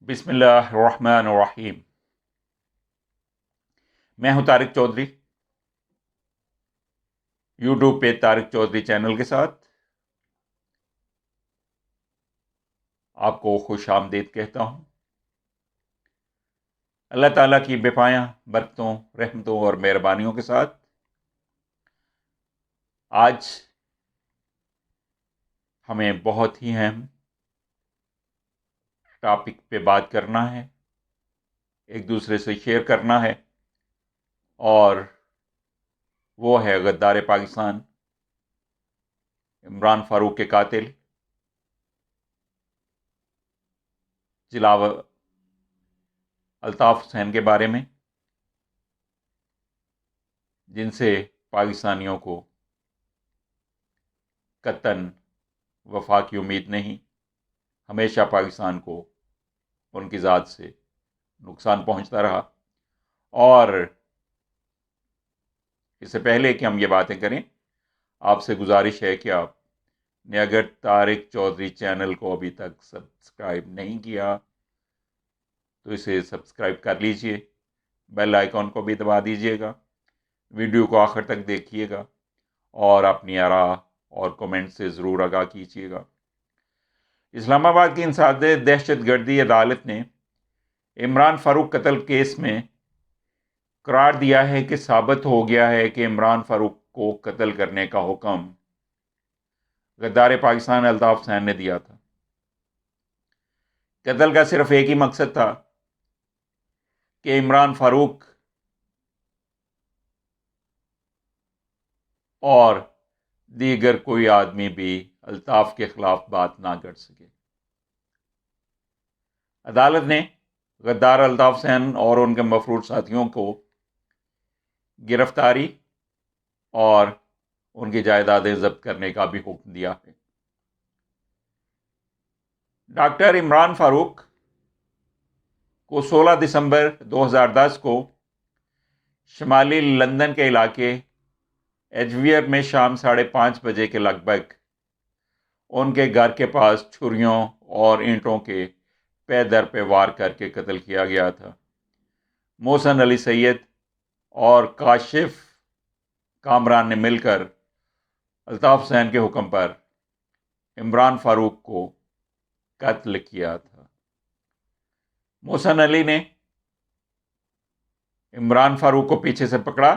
بسم اللہ الرحمن الرحیم۔ میں ہوں طارق چودھری، یوٹیوب پہ طارق چودھری چینل کے ساتھ آپ کو خوش آمدید کہتا ہوں۔ اللہ تعالیٰ کی بے پایاں برکتوں، رحمتوں اور مہربانیوں کے ساتھ آج ہمیں بہت ہی اہم ٹاپک پہ بات کرنا ہے، ایک دوسرے سے شیئر کرنا ہے، اور وہ ہے غدار پاکستان عمران فاروق کے قاتل جناب الطاف حسین کے بارے میں، جن سے پاکستانیوں کو قطعاً وفا کی امید نہیں، ہمیشہ پاکستان کو ان کی ذات سے نقصان پہنچتا رہا۔ اور اس سے پہلے کہ ہم یہ باتیں کریں، آپ سے گزارش ہے کہ آپ نے اگر طارق چودھری چینل کو ابھی تک سبسکرائب نہیں کیا تو اسے سبسکرائب کر لیجئے، بیل آئیکن کو بھی دبا دیجئے گا، ویڈیو کو آخر تک دیکھیے گا اور اپنی آراء اور کمنٹ سے ضرور آگاہ کیجیے گا۔ اسلام آباد کی انسداد دہشت گردی عدالت نے عمران فاروق قتل کیس میں قرار دیا ہے کہ ثابت ہو گیا ہے کہ عمران فاروق کو قتل کرنے کا حکم غدار پاکستان الطاف حسین نے دیا تھا۔ قتل کا صرف ایک ہی مقصد تھا کہ عمران فاروق اور دیگر کوئی آدمی بھی الطاف کے خلاف بات نہ کر سکے۔ عدالت نے غدار الطاف حسین اور ان کے مفرور ساتھیوں کو گرفتاری اور ان کی جائیدادیں ضبط کرنے کا بھی حکم دیا ہے۔ ڈاکٹر عمران فاروق کو 16 دسمبر 2010 کو شمالی لندن کے علاقے ایجویئر میں شام 5:30 بجے کے لگ بھگ ان کے گھر کے پاس چھریوں اور اینٹوں کے پے در پہ وار کر کے قتل کیا گیا تھا۔ محسن علی سید اور کاشف کامران نے مل کر الطاف حسین کے حکم پر عمران فاروق کو قتل کیا تھا۔ محسن علی نے عمران فاروق کو پیچھے سے پکڑا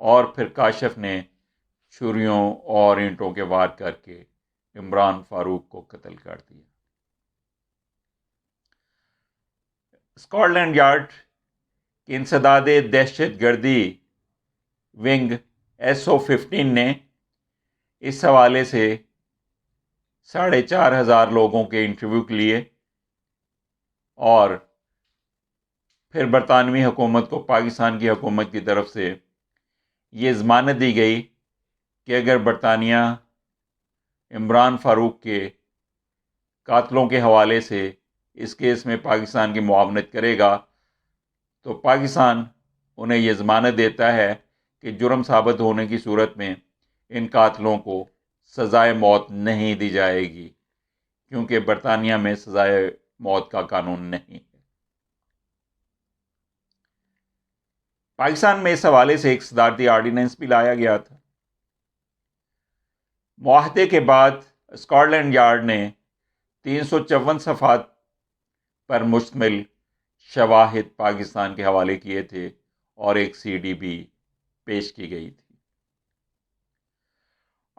اور پھر کاشف نے چھریوں اور اینٹوں کے وار کر کے عمران فاروق کو قتل کر دیا۔ اسکاٹ لینڈ یارڈ کی انسداد دہشت گردی ونگ SO-15 نے اس حوالے سے 4,500 لوگوں کے انٹرویو لیے اور پھر برطانوی حکومت کو پاکستان کی حکومت کی طرف سے یہ ضمانت دی گئی کہ اگر برطانیہ عمران فاروق کے قاتلوں کے حوالے سے اس کیس میں پاکستان کی معاونت کرے گا تو پاکستان انہیں یہ ضمانت دیتا ہے کہ جرم ثابت ہونے کی صورت میں ان قاتلوں کو سزائے موت نہیں دی جائے گی، کیونکہ برطانیہ میں سزائے موت کا قانون نہیں ہے۔ پاکستان میں اس حوالے سے ایک صدارتی آرڈیننس بھی لایا گیا تھا۔ معاہدے کے بعد اسکاٹ لینڈ یارڈ نے 354 صفحات پر مشتمل شواہد پاکستان کے حوالے کیے تھے اور ایک CD بھی پیش کی گئی تھی۔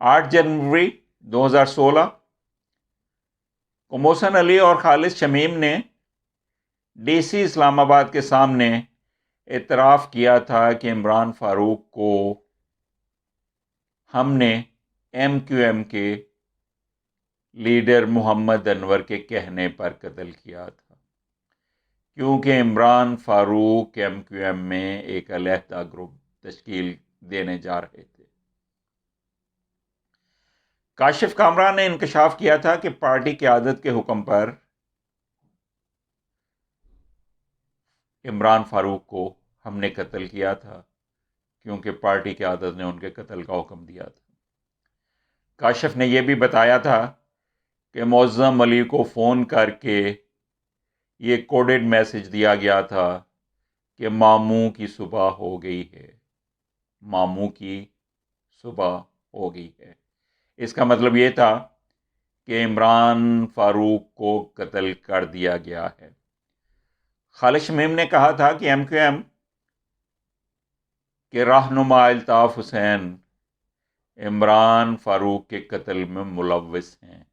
8 جنوری 2016 کو محسن علی اور خالد شمیم نے DC اسلام آباد کے سامنے اعتراف کیا تھا کہ عمران فاروق کو ہم نے MQM کے لیڈر محمد انور کے کہنے پر قتل کیا تھا، کیونکہ عمران فاروق MQM میں ایک علیحدہ گروپ تشکیل دینے جا رہے تھے۔ کاشف کامران نے انکشاف کیا تھا کہ پارٹی قیادت کے حکم پر عمران فاروق کو ہم نے قتل کیا تھا، کیونکہ پارٹی قیادت نے ان کے قتل کا حکم دیا تھا۔ کاشف نے یہ بھی بتایا تھا کہ معظم علی کو فون کر کے یہ کوڈڈ میسج دیا گیا تھا کہ ماموں کی صبح ہو گئی ہے، ماموں کی صبح ہو گئی ہے۔ اس کا مطلب یہ تھا کہ عمران فاروق کو قتل کر دیا گیا ہے۔ خالد شمیم نے کہا تھا کہ ایم کیو ایم کے رہنما الطاف حسین عمران فاروق کے قتل میں ملوث ہیں۔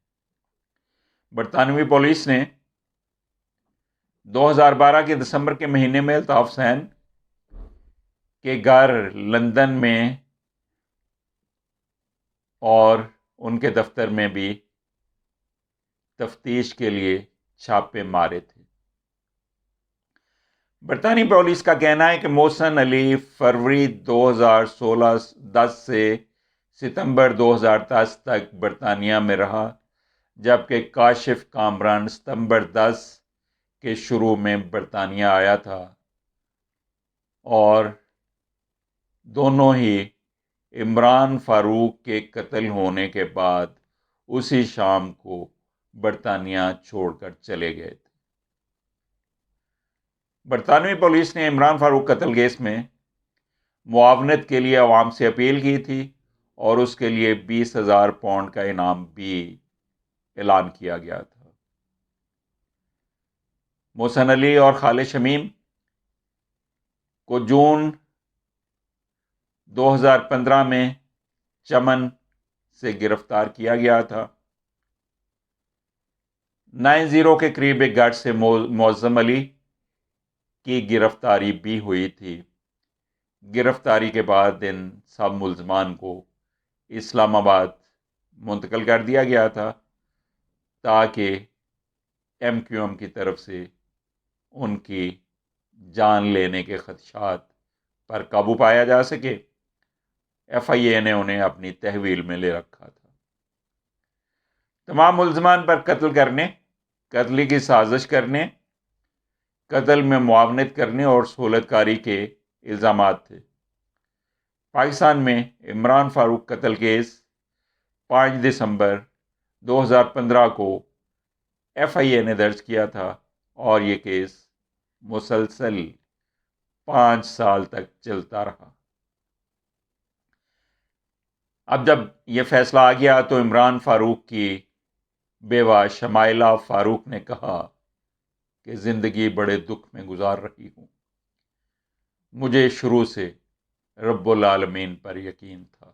برطانوی پولیس نے 2012 کے دسمبر کے مہینے میں الطاف حسین کے گھر لندن میں اور ان کے دفتر میں بھی تفتیش کے لیے چھاپے مارے تھے۔ برطانوی پولیس کا کہنا ہے کہ محسن علی فروری 2016 سے ستمبر 2010 تک برطانیہ میں رہا، جبکہ کاشف کامران ستمبر 10 کے شروع میں برطانیہ آیا تھا اور دونوں ہی عمران فاروق کے قتل ہونے کے بعد اسی شام کو برطانیہ چھوڑ کر چلے گئے تھے۔ برطانوی پولیس نے عمران فاروق قتل کیس میں معاونت کے لیے عوام سے اپیل کی تھی اور اس کے لیے 20,000 پاؤنڈ کا انعام بھی اعلان کیا گیا تھا۔ محسن علی اور خالد شمیم کو جون 2015 میں چمن سے گرفتار کیا گیا تھا۔ 90 کے قریب ایک گھر سے معظم علی کی گرفتاری بھی ہوئی تھی۔ گرفتاری کے بعد ان سب ملزمان کو اسلام آباد منتقل کر دیا گیا تھا تاکہ ایم کیو ایم کی طرف سے ان کی جان لینے کے خدشات پر قابو پایا جا سکے۔ ایف آئی اے نے انہیں اپنی تحویل میں لے رکھا تھا۔ تمام ملزمان پر قتل کرنے، قتل کی سازش کرنے، قتل میں معاونت کرنے اور سہولت کاری کے الزامات تھے۔ پاکستان میں عمران فاروق قتل کیس 5 دسمبر 2015 کو ایف آئی اے نے درج کیا تھا اور یہ کیس مسلسل 5 سال تک چلتا رہا۔ اب جب یہ فیصلہ آ گیا تو عمران فاروق کی بیوہ شمائلہ فاروق نے کہا کہ زندگی بڑے دکھ میں گزار رہی ہوں، مجھے شروع سے رب العالمین پر یقین تھا،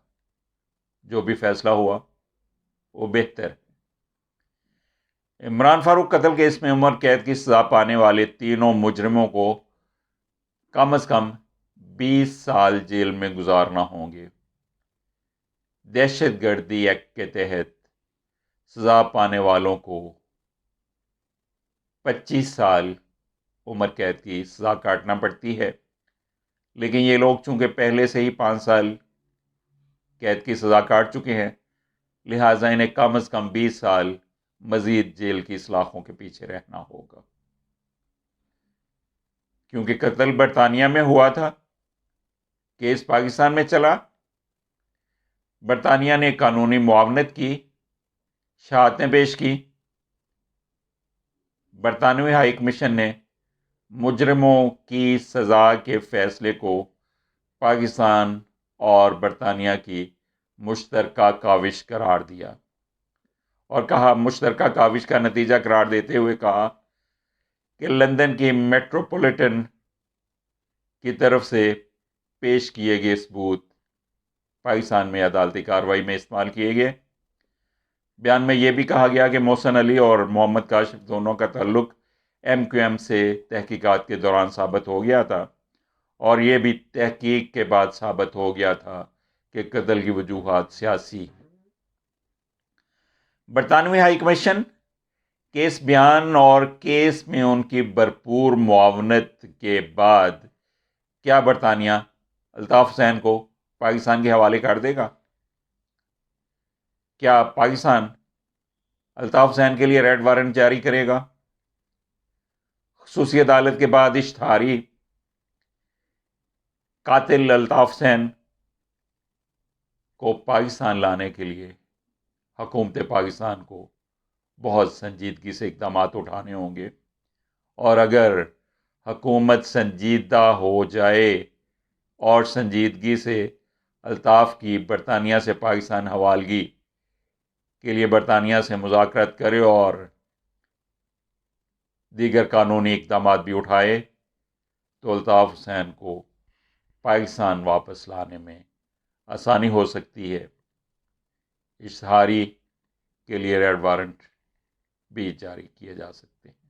جو بھی فیصلہ ہوا وہ بہتر ہے۔ عمران فاروق قتل کیس میں عمر قید کی سزا پانے والے تینوں مجرموں کو کم از کم 20 سال جیل میں گزارنا ہوں گے۔ دہشت گردی ایکٹ کے تحت سزا پانے والوں کو 25 سال عمر قید کی سزا کاٹنا پڑتی ہے، لیکن یہ لوگ چونکہ پہلے سے ہی 5 سال قید کی سزا کاٹ چکے ہیں، لہٰذا انہیں کم از کم 20 سال مزید جیل کی سلاخوں کے پیچھے رہنا ہوگا۔ کیونکہ قتل برطانیہ میں ہوا تھا، کیس پاکستان میں چلا، برطانیہ نے قانونی معاونت کی، شہادتیں پیش کی۔ برطانوی ہائی کمیشن نے مجرموں کی سزا کے فیصلے کو پاکستان اور برطانیہ کی مشترکہ کاوش قرار دیا اور کہا، مشترکہ کاوش کا نتیجہ قرار دیتے ہوئے کہا کہ لندن کی میٹروپولیٹن کی طرف سے پیش کیے گئے ثبوت پاکستان میں عدالتی کارروائی میں استعمال کیے گئے۔ بیان میں یہ بھی کہا گیا کہ محسن علی اور محمد کاشف دونوں کا تعلق ایم کیو ایم سے تحقیقات کے دوران ثابت ہو گیا تھا اور یہ بھی تحقیق کے بعد ثابت ہو گیا تھا کہ قتل کی وجوہات سیاسی ہیں۔ برطانوی ہائی کمیشن کیس بیان اور کیس میں ان کی بھرپور معاونت کے بعد کیا برطانیہ الطاف حسین کو پاکستان کے حوالے کر دے گا؟ کیا پاکستان الطاف حسین کے لیے ریڈ وارنٹ جاری کرے گا؟ خصوصی عدالت کے بعد اشتہاری قاتل الطاف حسین کو پاکستان لانے کے لیے حکومت پاکستان کو بہت سنجیدگی سے اقدامات اٹھانے ہوں گے اور اگر حکومت سنجیدہ ہو جائے اور سنجیدگی سے الطاف کی برطانیہ سے پاکستان حوالگی کے لیے برطانیہ سے مذاکرات کرے اور دیگر قانونی اقدامات بھی اٹھائے تو الطاف حسین کو پاکستان واپس لانے میں آسانی ہو سکتی ہے۔ اشتہاری کے لیے ریڈ وارنٹ بھی جاری کیے جا سکتے ہیں۔